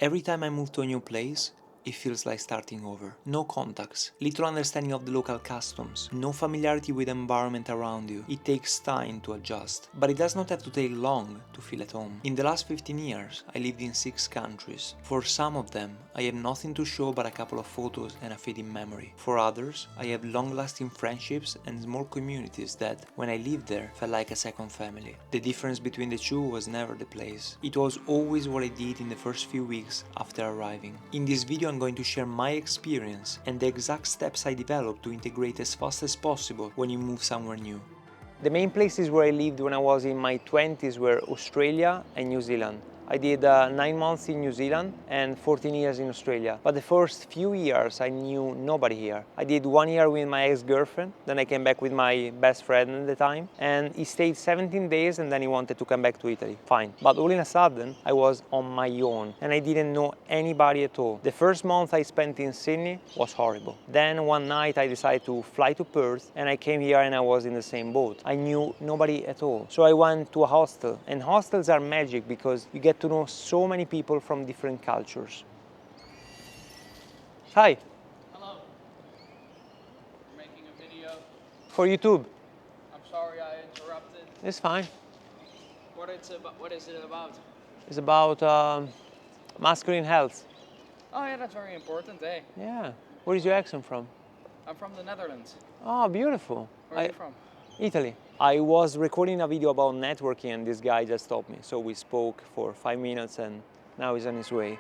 Every time I move to a new place, it feels like starting over. No contacts, little understanding of the local customs, no familiarity with the environment around you. It takes time to adjust, but it does not have to take long to feel at home. In the last 15 years, I lived in 6 countries. For some of them, I have nothing to show but a couple of photos and a fading memory. For others, I have long-lasting friendships and small communities that, when I lived there, felt like a second family. The difference between the two was never the place. It was always what I did in the first few weeks after arriving. In this video, I'm going to share my experience and the exact steps I developed to integrate as fast as possible when you move somewhere new. The main places where I lived when I was in my 20s were Australia and New Zealand. I did 9 months in New Zealand and 14 years in Australia. But the first few years I knew nobody here. I did 1 year with my ex-girlfriend, then I came back with my best friend at the time, and he stayed 17 days and then he wanted to come back to Italy. Fine. But all in a sudden I was on my own and I didn't know anybody at all. The first month I spent in Sydney was horrible. Then one night I decided to fly to Perth and I came here and I was in the same boat. I knew nobody at all. So I went to a hostel, and hostels are magic because you get to know so many people from different cultures. Hi. Hello. We're making a video. For YouTube. I'm sorry I interrupted. It's fine. What is it about? It's about masculine health. Oh yeah, that's very important, eh? Yeah. Where is your accent from? I'm from the Netherlands. Oh, beautiful. Where are you from? Italy. I was recording a video about networking and this guy just stopped me. So we spoke for 5 minutes and now he's on his way.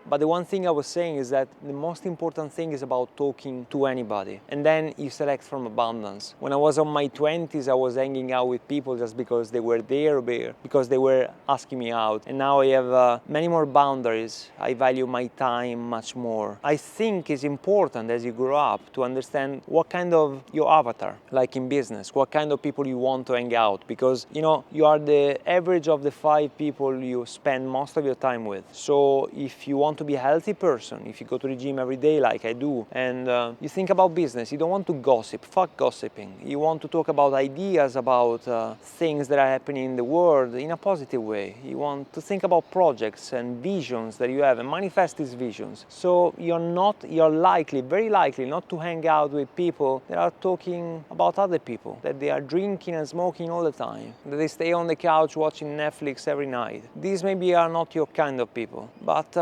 But the one thing I was saying is that the most important thing is about talking to anybody. And then you select from abundance. When I was on my 20s, I was hanging out with people just because they were there, because they were asking me out. And now I have many more boundaries. I value my time much more. I think it's important as you grow up to understand what kind of your avatar, like in business, what kind of people you want to hang out. Because, you know, you are the average of the 5 people you spend most of your time with. So if you want to be a healthy person, if you go to the gym every day like I do, and you think about business, you don't want to gossip, fuck gossiping. You want to talk about ideas, about things that are happening in the world in a positive way. You want to think about projects and visions that you have and manifest these visions. So you're likely, very likely, not to hang out with people that are talking about other people, that they are drinking and smoking all the time, that they stay on the couch watching Netflix every night. These maybe are not your kind of people, but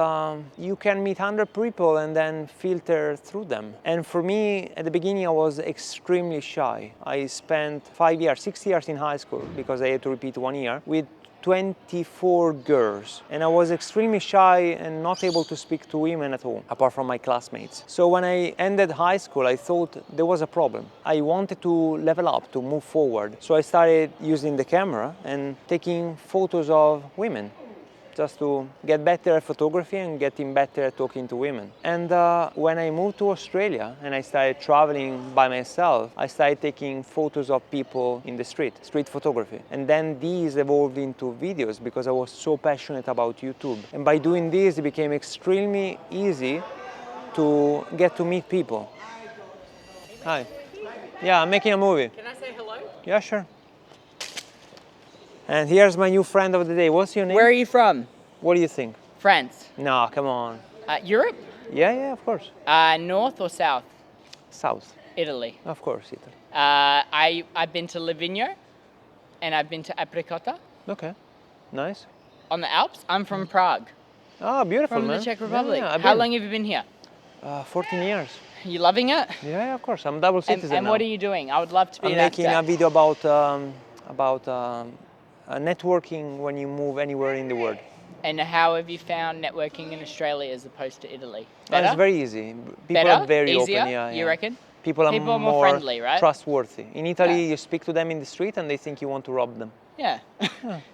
you can meet 100 people and then filter through them. And for me, at the beginning, I was extremely shy. I spent 6 years in high school because I had to repeat 1 year with 24 girls. And I was extremely shy and not able to speak to women at all, apart from my classmates. So when I ended high school, I thought there was a problem. I wanted to level up, to move forward. So I started using the camera and taking photos of women, just to get better at photography and getting better at talking to women. And when I moved to Australia and I started traveling by myself, I started taking photos of people in the street photography. And then these evolved into videos because I was so passionate about YouTube. And by doing this, it became extremely easy to get to meet people. Hi. Yeah, I'm making a movie. Can I say hello? Yeah, sure. And here's my new friend of the day. What's your name? Where are you from? What do you think? France. No, come on. Europe? Yeah, of course. North or south? South. Italy. Of course, Italy. I've been to Livigno and I've been to Apricota. Okay, nice. On the Alps. I'm from Prague. Oh, beautiful, From man. the Czech Republic. Yeah, How long have you been here? 14 years. You loving it? Yeah, of course. I'm double citizen And now. what are you doing? I would love to be I'm that making a video about networking when you move anywhere in the world. And how have you found networking in Australia as opposed to Italy? Better? It's very easy. People Better? are very Easier? open. Yeah, You reckon? People are more friendly, right? trustworthy. In Italy, Yeah. you speak to them in the street and they think you want to rob them. Yeah.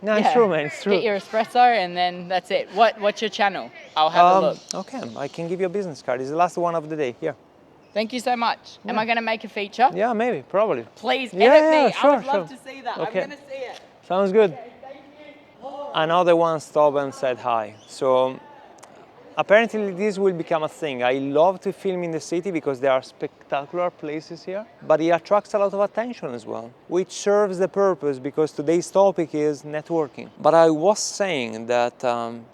No, it's true, man. It's true. Get your espresso and then that's it. What's your channel? I'll have a look. Okay, I can give you a business card. It's the last one of the day. Here. Thank you so much. Am Yeah. I going to make a feature? Yeah, maybe, probably. Please Yeah, edit me. sure, I would love sure. to see that. Okay. I'm going to see it. Sounds good. Another one stopped and said hi. So Apparently this will become a thing. I love to film in the city because there are spectacular places here, but it attracts a lot of attention as well, which serves the purpose because today's topic is networking. But I was saying that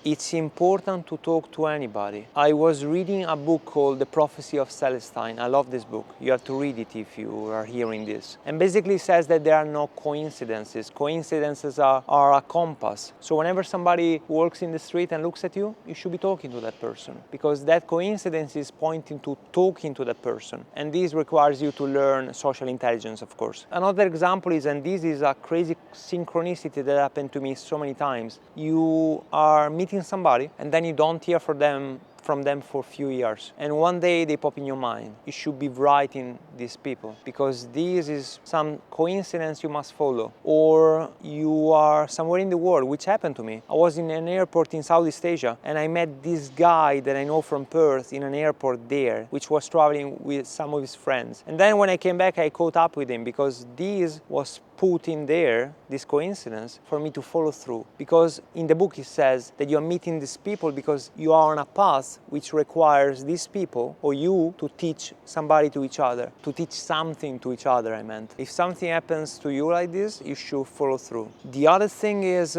it's important to talk to anybody. I was reading a book called The Prophecy of Celestine. I love this book. You have to read it if you are hearing this. And basically says that there are no coincidences. Coincidences are a compass. So whenever somebody walks in the street and looks at you, you should be talking to that person, because that coincidence is pointing to talking to that person, and this requires you to learn social intelligence, of course. Another example is, and this is a crazy synchronicity that happened to me so many times, you are meeting somebody and then you don't hear from them for a few years, and one day they pop in your mind. You should be writing these people, because this is some coincidence you must follow. Or you are somewhere in the world, which happened to me. I was in an airport in Southeast Asia and I met this guy that I know from Perth in an airport there, which was traveling with some of his friends. And then when I came back, I caught up with him, because this was put in there, this coincidence, for me to follow through. Because in the book it says that you are meeting these people because you are on a path which requires these people, or you, to teach somebody to each other, to teach something to each other, I meant. If something happens to you like this, you should follow through. The other thing is,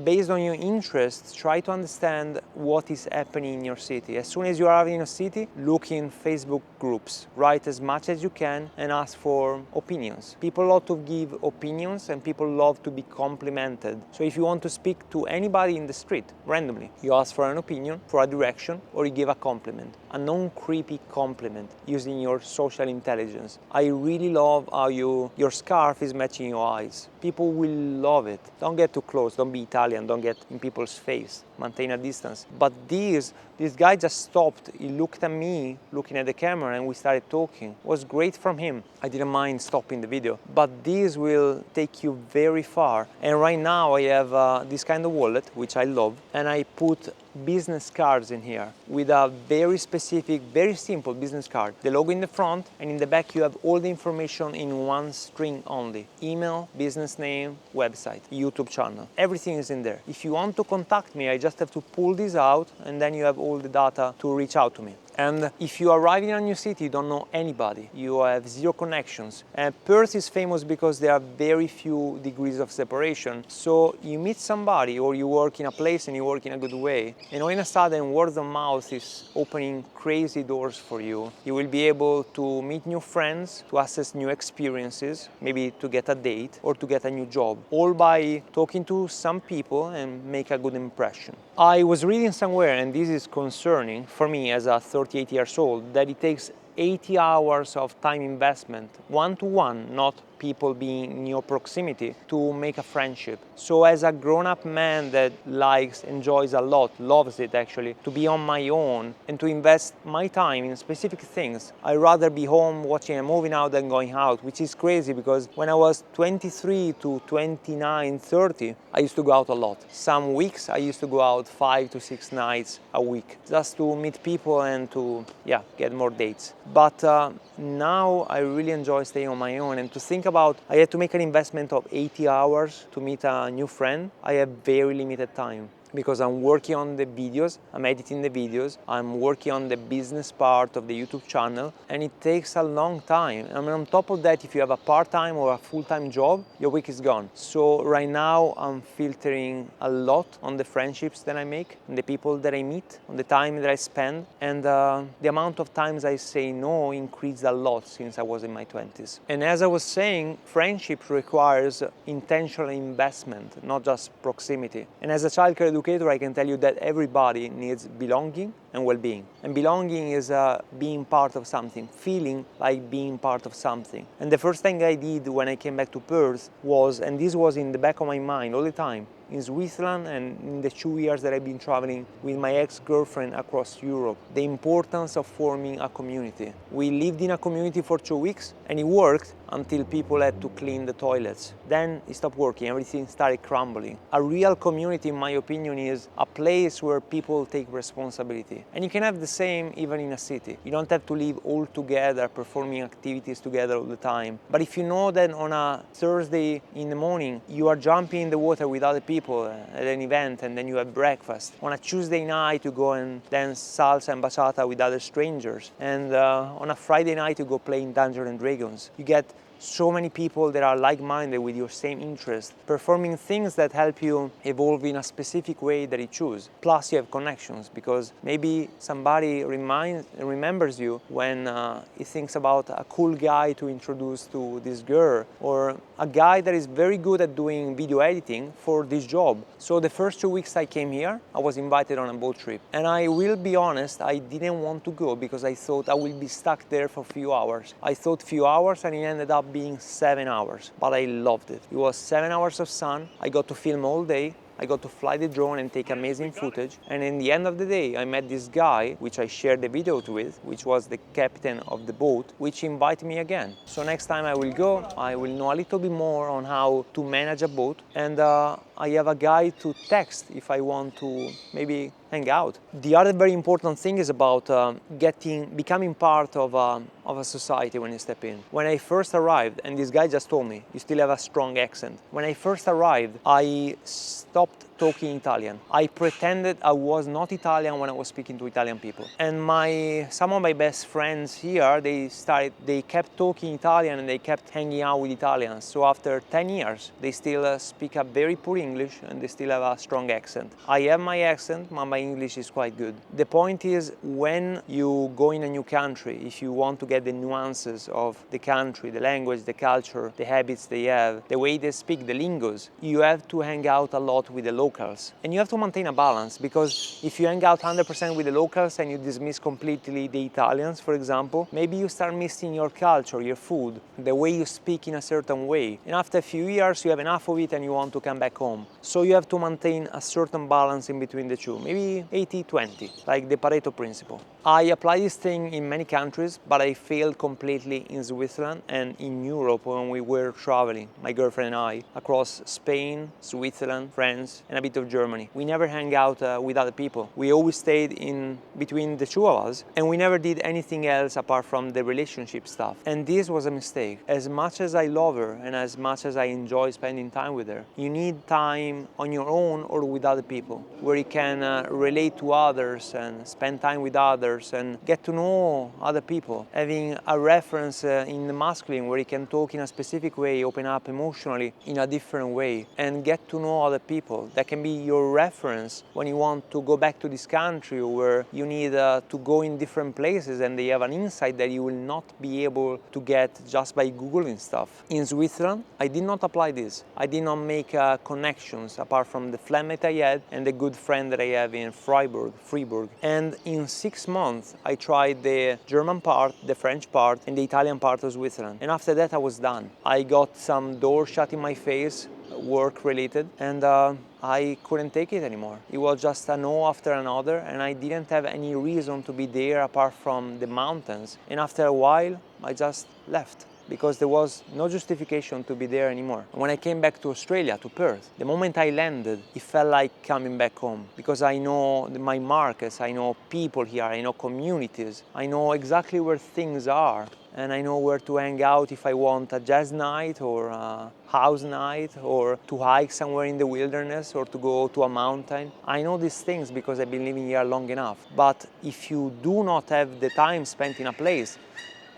based on your interests, try to understand what is happening in your city. As soon as you arrive in a city, look in Facebook groups, write as much as you can and ask for opinions. People love to give opinions and people love to be complimented. So if you want to speak to anybody in the street randomly, you ask for an opinion, for a direction, or you give a compliment, a non-creepy compliment using your social intelligence. I really love how your scarf is matching your eyes. People will love it. Don't get too close, don't be Italian, don't get in people's face, maintain a distance. But this guy just stopped, he looked at me, looking at the camera, and we started talking. It was great from him. I didn't mind stopping the video, but this will take you very far. And right now I have this kind of wallet, which I love, and I put business cards in here with a very specific, very simple business card. The logo in the front, and in the back you have all the information in one string only. Email, business name, website, YouTube channel. Everything is in there. If you want to contact me, I just have to pull this out and then you have all the data to reach out to me. And if you arrive in a new city, you don't know anybody, you have zero connections. And Perth is famous because there are very few degrees of separation. So you meet somebody, or you work in a place and you work in a good way, and all of a sudden word of mouth is opening crazy doors for you. You will be able to meet new friends, to access new experiences, maybe to get a date or to get a new job, all by talking to some people and make a good impression. I was reading somewhere, and this is concerning for me as a 38 years old, that it takes 80 hours of time investment, one-to-one, not people being in your proximity, to make a friendship. So as a grown-up man that likes, enjoys a lot, loves it actually, to be on my own and to invest my time in specific things, I'd rather be home watching a movie now than going out, which is crazy because when I was 23 to 29, 30, I used to go out a lot. Some weeks I used to go out 5 to 6 nights a week, just to meet people and to, get more dates. But now I really enjoy staying on my own, and to think about, I had to make an investment of 80 hours to meet a new friend. I have very limited time, because I'm working on the videos, I'm editing the videos, I'm working on the business part of the YouTube channel, and it takes a long time. I mean, on top of that, if you have a part-time or a full-time job, your week is gone. So right now I'm filtering a lot on the friendships that I make, on the people that I meet, on the time that I spend, and the amount of times I say no increased a lot since I was in my 20s. And as I was saying, friendship requires intentional investment, not just proximity. And as a childcare educator, I can tell you that everybody needs belonging and well-being. And belonging is being part of something, feeling like being part of something. And the first thing I did when I came back to Perth was, and this was in the back of my mind all the time, in Switzerland and in the 2 years that I've been traveling with my ex-girlfriend across Europe, the importance of forming a community. We lived in a community for 2 weeks and it worked until people had to clean the toilets. Then it stopped working, everything started crumbling. A real community, in my opinion, is a place where people take responsibility, community. And you can have the same even in a city. You don't have to live all together, performing activities together all the time. But if you know that on a Thursday in the morning, you are jumping in the water with other people at an event, and then you have breakfast. On a Tuesday night, you go and dance salsa and bachata with other strangers. And on a Friday night, you go playing Dungeons and Dragons. You get so many people that are like-minded with your same interest, performing things that help you evolve in a specific way that you choose. Plus you have connections, because maybe somebody remembers you when he thinks about a cool guy to introduce to this girl, or a guy that is very good at doing video editing for this job. So the first 2 weeks I came here, I was invited on a boat trip. And I will be honest, I didn't want to go because I thought I will be stuck there for a few hours. I thought few hours, and it ended up being 7 hours, but I loved it. It was 7 hours of sun. I got to film all day. I got to fly the drone and take amazing footage. And in the end of the day, I met this guy, which I shared the video with, which was the captain of the boat, which invited me again. So next time I will go, I will know a little bit more on how to manage a boat. And I have a guy to text if I want to maybe hang out. The other very important thing is about becoming part of a society when you step in. When I first arrived, and this guy just told me, you still have a strong accent. When I first arrived, I stopped talking Italian. I pretended I was not Italian when I was speaking to Italian people. And some of my best friends here, they kept talking Italian and they kept hanging out with Italians. So after 10 years, they still speak a very poor English and they still have a strong accent. I have my accent, but my English is quite good. The point is, when you go in a new country, if you want to get the nuances of the country, the language, the culture, the habits they have, the way they speak, the lingos, you have to hang out a lot with the locals. And you have to maintain a balance, because if you hang out 100% with the locals and you dismiss completely the Italians, for example, maybe you start missing your culture, your food, the way you speak in a certain way. And after a few years, you have enough of it and you want to come back home. So you have to maintain a certain balance in between the two, maybe 80-20, like the Pareto principle. I apply this thing in many countries, but I failed completely in Switzerland and in Europe when we were traveling, my girlfriend and I, across Spain, Switzerland, France, and a bit of Germany. We never hang out with other people. We always stayed in between the two of us, and we never did anything else apart from the relationship stuff. And this was a mistake. As much as I love her and as much as I enjoy spending time with her, you need time on your own or with other people, where you can relate to others and spend time with others and get to know other people. Having a reference in the masculine where you can talk in a specific way, open up emotionally in a different way, and get to know other people. That can be your reference when you want to go back to this country, where you need to go in different places and they have an insight that you will not be able to get just by Googling stuff. In Switzerland, I did not apply this. I did not make connections apart from the flatmate I had and the good friend that I have in Freiburg. And in 6 months, I tried the German part, the French part, and the Italian part of Switzerland. And after that, I was done. I got some doors shut in my face, work related, and I couldn't take it anymore. It was just a no after another, and I didn't have any reason to be there apart from the mountains. And after a while, I just left, because there was no justification to be there anymore. When I came back to Australia, to Perth, the moment I landed, it felt like coming back home, because I know my markets, I know people here, I know communities, I know exactly where things are, and I know where to hang out if I want a jazz night or a house night, or to hike somewhere in the wilderness, or to go to a mountain. I know these things because I've been living here long enough. But if you do not have the time spent in a place,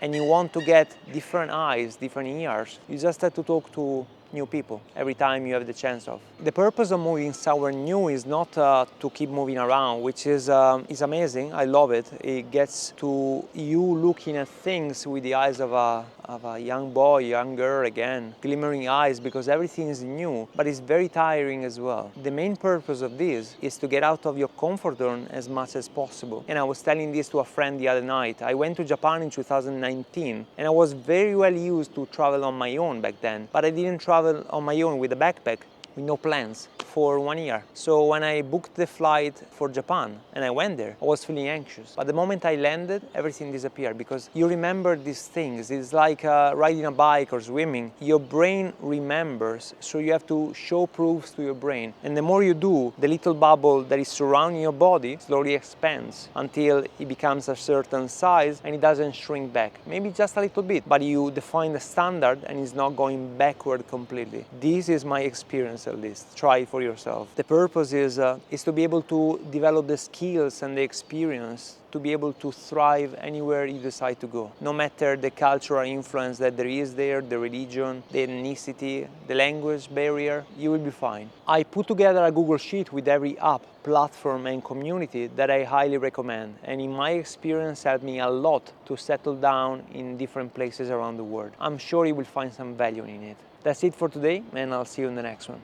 and you want to get different eyes, different ears, you just have to talk to new people every time you have the chance of. The purpose of moving somewhere new is not to keep moving around, which is amazing. I love it. It gets to you looking at things with the eyes of a young boy, young girl again, glimmering eyes, because everything is new, but it's very tiring as well. The main purpose of this is to get out of your comfort zone as much as possible. And I was telling this to a friend the other night. I went to Japan in 2019, and I was very well used to travel on my own back then, but I didn't travel on my own with a backpack. with no plans for 1 year. So when I booked the flight for Japan and I went there, I was feeling anxious. But the moment I landed, everything disappeared because you remember these things. It's like riding a bike or swimming. Your brain remembers, so you have to show proofs to your brain. And the more you do, the little bubble that is surrounding your body slowly expands until it becomes a certain size and it doesn't shrink back. Maybe just a little bit, but you define the standard and it's not going backward completely. This is my experience at least. Try it for yourself. The purpose is to be able to develop the skills and the experience to be able to thrive anywhere you decide to go. No matter the cultural influence that there is there, the religion, the ethnicity, the language barrier, you will be fine. I put together a Google Sheet with every app, platform and community that I highly recommend, and in my experience helped me a lot to settle down in different places around the world. I'm sure you will find some value in it. That's it for today, and I'll see you in the next one.